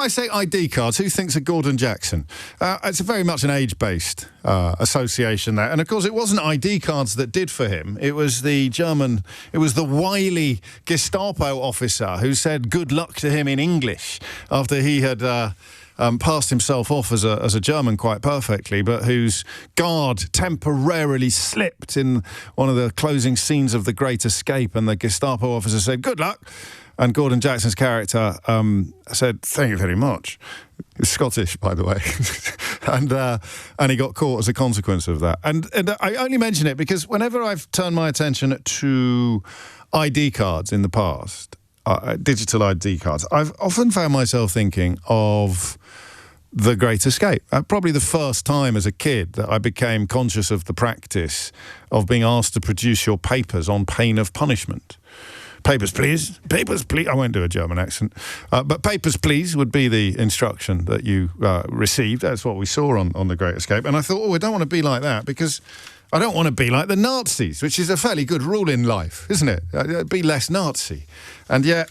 I say ID cards, who thinks of Gordon Jackson? It's very much an age-based association there. And, of course, it wasn't ID cards that did for him. It was the wily Gestapo officer who said good luck to him in English after he had passed himself off as a German quite perfectly, but whose guard temporarily slipped in one of the closing scenes of The Great Escape, and the Gestapo officer said, good luck. And Gordon Jackson's character said, thank you very much. He's Scottish, by the way. and he got caught as a consequence of that. And I only mention it because whenever I've turned my attention to ID cards in the past, digital ID cards, I've often found myself thinking of The Great Escape. Probably the first time as a kid that I became conscious of the practice of being asked to produce your papers on pain of punishment. Papers, please. Papers, please. I won't do a German accent. But papers, please, would be the instruction that you received. That's what we saw on The Great Escape. And I thought, I don't want to be like that because I don't want to be like the Nazis, which is a fairly good rule in life, isn't it? Be less Nazi. And yet,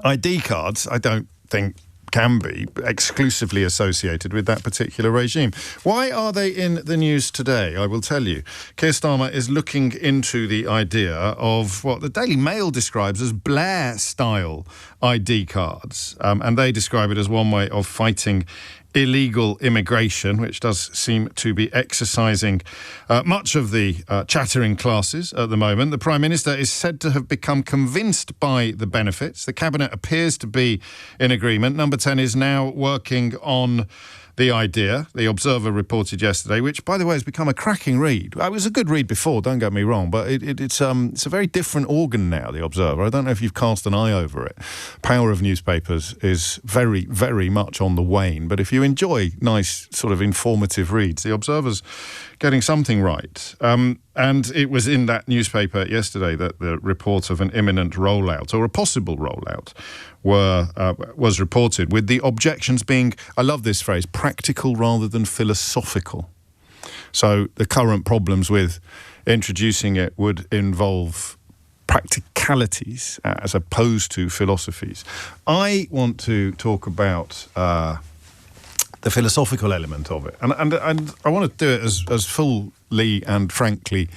ID cards, I don't think can be exclusively associated with that particular regime. Why are they in the news today? I will tell you. Keir Starmer is looking into the idea of what the Daily Mail describes as Blair-style ID cards, and they describe it as one way of fighting illegal immigration, which does seem to be exercising much of the chattering classes at the moment. The Prime Minister is said to have become convinced by the benefits. The Cabinet appears to be in agreement. Number 10 is now working on the idea, the Observer reported yesterday, which, by the way, has become a cracking read. It was a good read before, don't get me wrong, but it's a very different organ now, the Observer. I don't know if you've cast an eye over it. Power of newspapers is very, very much on the wane, but if you enjoy nice, sort of informative reads, the Observer's getting something right. And it was in that newspaper yesterday that the report of an imminent rollout, or a possible rollout, was reported, with the objections being, I love this phrase, practical rather than philosophical. So the current problems with introducing it would involve practicalities as opposed to philosophies. I want to talk about the philosophical element of it. And I want to do it as fully and frankly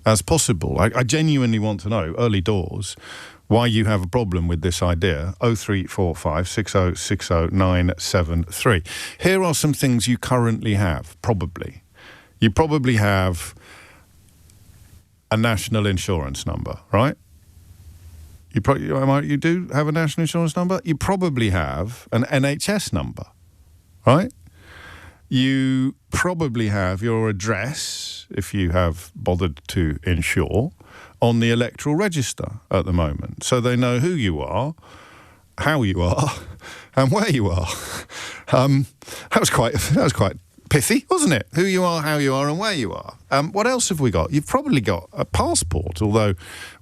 as possible. I genuinely want to know, early doors, why you have a problem with this idea. 0345 6060 973. Here are some things you currently have, probably. You probably have a national insurance number, right? You do have a national insurance number? You probably have an NHS number, right? You probably have your address, if you have bothered to insure, on the electoral register at the moment, so they know who you are, how you are, and where you are. That was quite pithy, wasn't it? Who you are, how you are, and where you are. What else have we got? You've probably got a passport, although,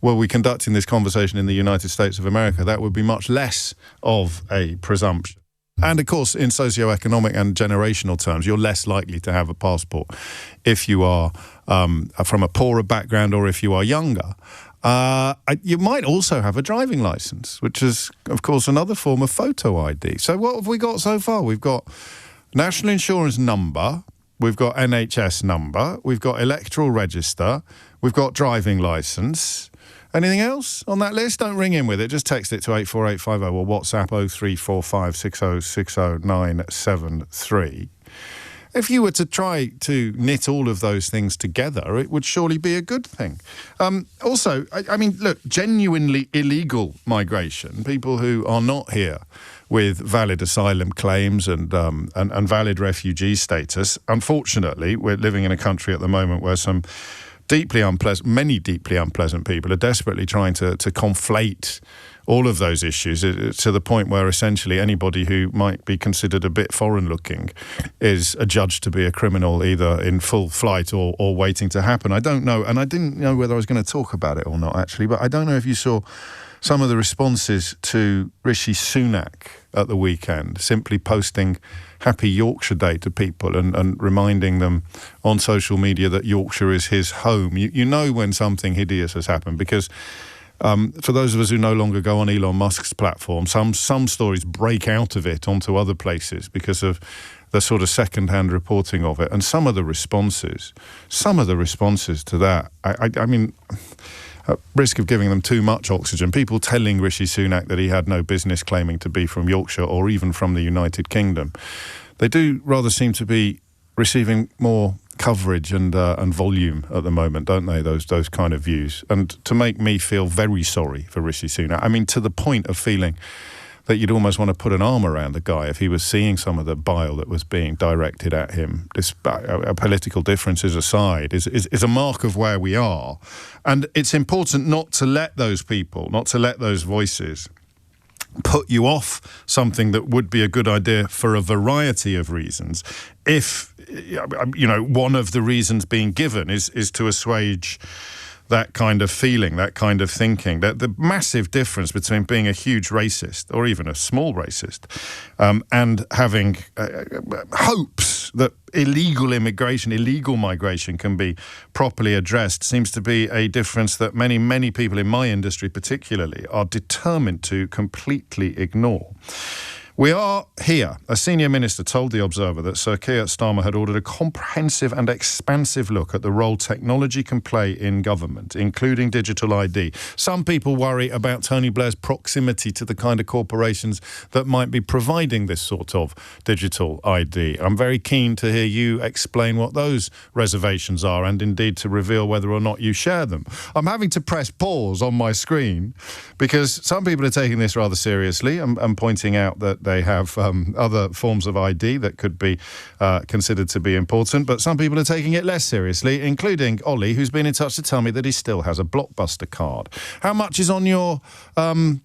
were we conducting this conversation in the United States of America, that would be much less of a presumption. And, of course, in socio-economic and generational terms, you're less likely to have a passport if you are from a poorer background or if you are younger. You might also have a driving licence, which is, of course, another form of photo ID. So what have we got so far? We've got national insurance number, we've got NHS number, we've got electoral register, we've got driving licence. Anything else on that list? Don't ring in with it. Just text it to 84850 or WhatsApp 0345 6060 973. If you were to try to knit all of those things together, it would surely be a good thing. Also, I mean, look, genuinely illegal migration, people who are not here with valid asylum claims and valid refugee status. Unfortunately, we're living in a country at the moment where many deeply unpleasant people are desperately trying to conflate all of those issues to the point where essentially anybody who might be considered a bit foreign-looking is adjudged to be a criminal, either in full flight or waiting to happen. I don't know, and I didn't know whether I was going to talk about it or not, actually, but I don't know if you saw some of the responses to Rishi Sunak at the weekend, simply posting Happy Yorkshire Day to people and reminding them on social media that Yorkshire is his home. You know when something hideous has happened, because For those of us who no longer go on Elon Musk's platform, some stories break out of it onto other places because of the sort of second-hand reporting of it. And some of the responses to that, I mean, at risk of giving them too much oxygen, people telling Rishi Sunak that he had no business claiming to be from Yorkshire or even from the United Kingdom, they do rather seem to be receiving more coverage and volume at the moment, don't they, those kind of views? And to make me feel very sorry for Rishi Sunak, I mean, to the point of feeling that you'd almost want to put an arm around the guy if he was seeing some of the bile that was being directed at him. Political differences aside, is a mark of where we are. And it's important not to let those people, not to let those voices put you off something that would be a good idea for a variety of reasons. If, you know, one of the reasons being given is to assuage that kind of feeling, that kind of thinking, that the massive difference between being a huge racist or even a small racist and having hopes that illegal immigration, illegal migration can be properly addressed seems to be a difference that many, many people in my industry particularly are determined to completely ignore. We are here. A senior minister told The Observer that Sir Keir Starmer had ordered a comprehensive and expansive look at the role technology can play in government, including digital ID. Some people worry about Tony Blair's proximity to the kind of corporations that might be providing this sort of digital ID. I'm very keen to hear you explain what those reservations are and indeed to reveal whether or not you share them. I'm having to press pause on my screen because some people are taking this rather seriously and pointing out that they have other forms of ID that could be considered to be important, but some people are taking it less seriously, including Ollie, who's been in touch to tell me that he still has a Blockbuster card. How much is on your phone?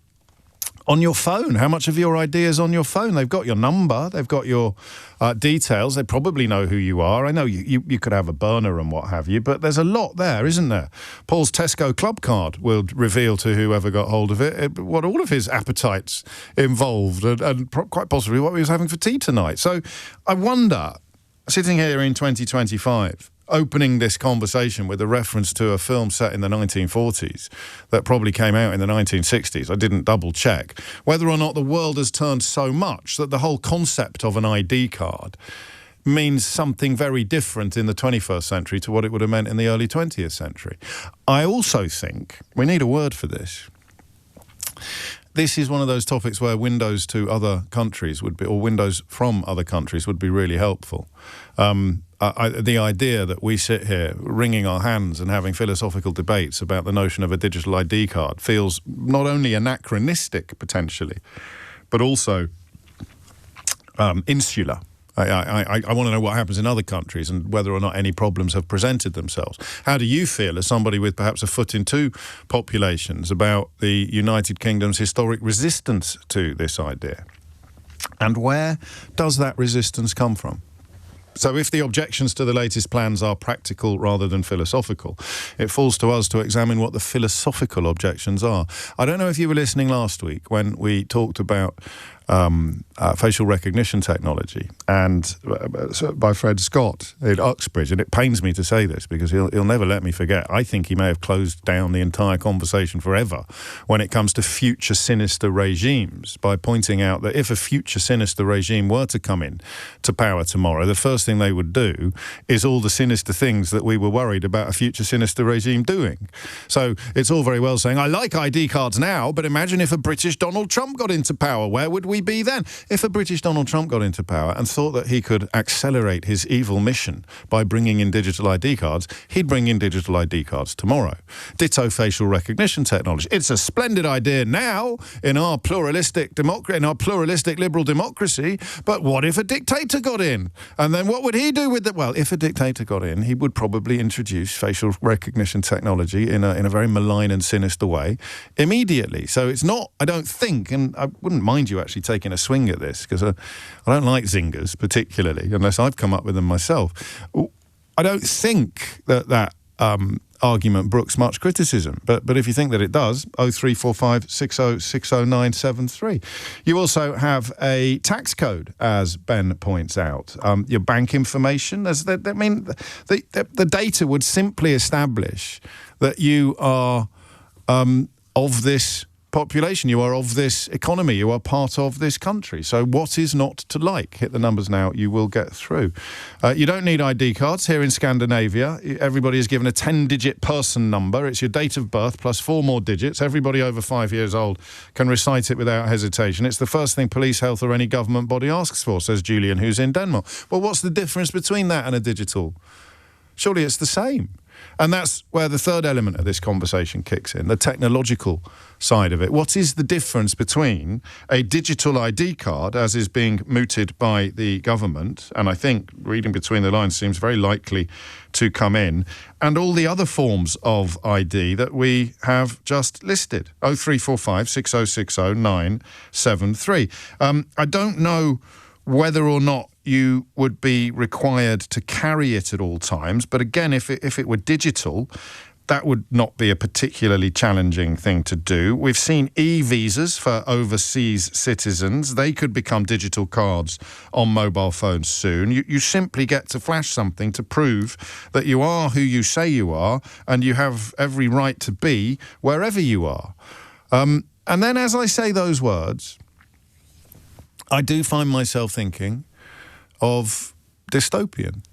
How much of your ID is on your phone? They've got your number, they've got your details, they probably know who you are. I know you could have a burner and what have you, but there's a lot there, isn't there? Paul's Tesco Club card will reveal to whoever got hold of it what all of his appetites involved and quite possibly what he was having for tea tonight. So I wonder, sitting here in 2025, opening this conversation with a reference to a film set in the 1940s that probably came out in the 1960s. I didn't double check whether or not the world has turned so much that the whole concept of an ID card means something very different in the 21st century to what it would have meant in the early 20th century. I also think we need a word for this. This is one of those topics where windows to other countries would be, or windows from other countries would be really helpful. The idea that we sit here wringing our hands and having philosophical debates about the notion of a digital ID card feels not only anachronistic potentially, but also insular. I want to know what happens in other countries and whether or not any problems have presented themselves. How do you feel as somebody with perhaps a foot in two populations about the United Kingdom's historic resistance to this idea? And where does that resistance come from? So if the objections to the latest plans are practical rather than philosophical, it falls to us to examine what the philosophical objections are. I don't know if you were listening last week when we talked about facial recognition technology and by Fred Scott in Uxbridge, and it pains me to say this because he'll never let me forget. I think he may have closed down the entire conversation forever when it comes to future sinister regimes by pointing out that if a future sinister regime were to come in to power tomorrow, the first thing they would do is all the sinister things that we were worried about a future sinister regime doing. So it's all very well saying, I like ID cards now, but imagine if a British Donald Trump got into power, where would we be then? If a British Donald Trump got into power and thought that he could accelerate his evil mission by bringing in digital ID cards, he'd bring in digital ID cards tomorrow. Ditto facial recognition technology. It's a splendid idea now in our pluralistic liberal democracy, but what if a dictator got in? And then what would he do with it? Well, if a dictator got in, he would probably introduce facial recognition technology in a very malign and sinister way immediately. So it's not, I don't think, and I wouldn't mind you actually taking a swing at this because I don't like zingers particularly unless I've come up with them myself. I don't think that argument brooks much criticism, but if you think that it does, 0345 6060973. You also have a tax code, as Ben points out. Your bank information, the data would simply establish that you are of this population. You are of this economy. You are part of this country. So what is not to like? Hit the numbers now. You will get through. You don't need ID cards. Here in Scandinavia, everybody is given a 10-digit person number. It's your date of birth plus 4 more digits. Everybody over 5 years old can recite it without hesitation. It's the first thing police, health or any government body asks for, says Julian, who's in Denmark. Well, what's the difference between that and a digital? Surely it's the same. And that's where the third element of this conversation kicks in, the technological side of it. What is the difference between a digital ID card, as is being mooted by the government, and I think, reading between the lines, seems very likely to come in, and all the other forms of ID that we have just listed? 0345 6060 973. I don't know whether or not you would be required to carry it at all times. But again, if it were digital, that would not be a particularly challenging thing to do. We've seen e-visas for overseas citizens. They could become digital cards on mobile phones soon. You simply get to flash something to prove that you are who you say you are, and you have every right to be wherever you are. And then as I say those words, I do find myself thinking of dystopian.